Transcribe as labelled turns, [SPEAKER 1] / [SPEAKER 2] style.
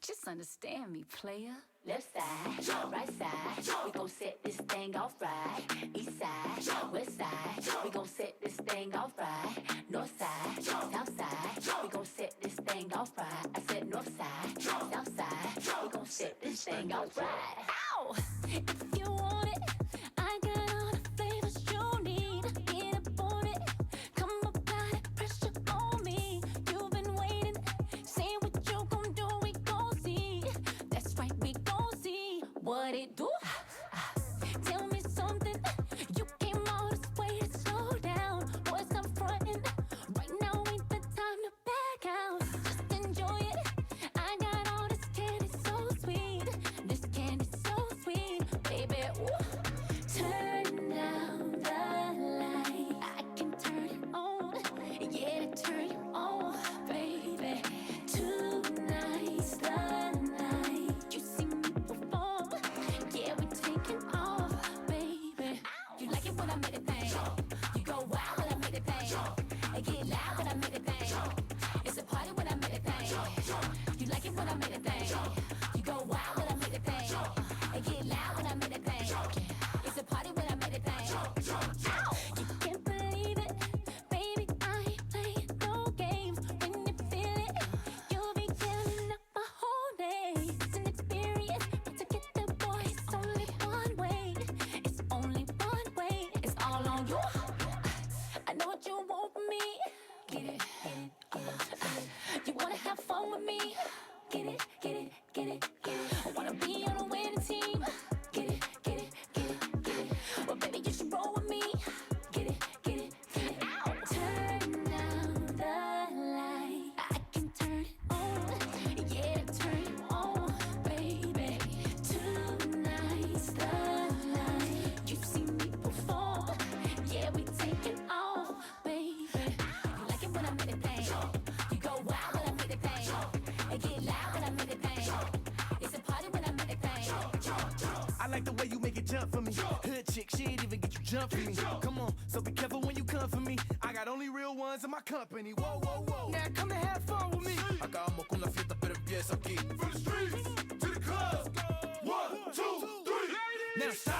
[SPEAKER 1] Just understand me, player.
[SPEAKER 2] Left side, right side, we gon' set this thing off right. East side, west side, we gon' set this thing off right. North side, south side, we gon' set this thing off right. I said north side, south side, we gon' set this thing off right.
[SPEAKER 1] Ow! If you want it, I got all the flavors you need. Get up on it, come apply that pressure on me. You've been waiting, say what you gon' do, we gon' see. That's right, we gon' see what it do. Tell me something, you came all this way to slow down. Boys, I'm frontin', right now ain't the time to back out. Just enjoy it, I got all this candy so sweet. This candy so sweet, baby, ooh. Turn down the light, I can turn it on. Yeah, turn you on, baby. Tonight's the night you see me perform. Yeah, we taking off, baby. You like it when I make it thing. You go wild when I make it thing. And get loud when I make it thing. It's a party when I make it thing. You like it when I make it thing. You go wild when I make it thing. And get loud when I make it thing. It's a party when I make it thing. You can't believe it, baby. I ain't playing no games. When you feel it, you'll be killing up my whole day. It's an experience, but to get the boy, it's only one way. It's only one way. It's all on you. I know what you want from me. Get it, get it, get it. You wanna have fun with me? Get it, get it, get it, get it. I wanna be on a winning team. Get it, get it, get it, get it. Well, baby, you should roll with me. Get it, get it, get it. Ow. Turn down the light, I can turn it on. Yeah, turn you on, baby. Tonight's the night you see me perform. Yeah, we taking off, baby. You like it when I make it thing. You go wild when I make it thing. And get loud when I make it thing. It's a party when I make it thing.
[SPEAKER 3] I like the way you make it jump for me. Hood chick, she ain't even get you jump for me. Come on, so be careful when you come for me. I got only real ones in my company. Whoa, whoa, whoa. Now come and have fun with me.
[SPEAKER 4] Acabamos con la fiesta, pero empieza aquí.
[SPEAKER 3] From the streets to the club. 1, 2, 3. Now stop.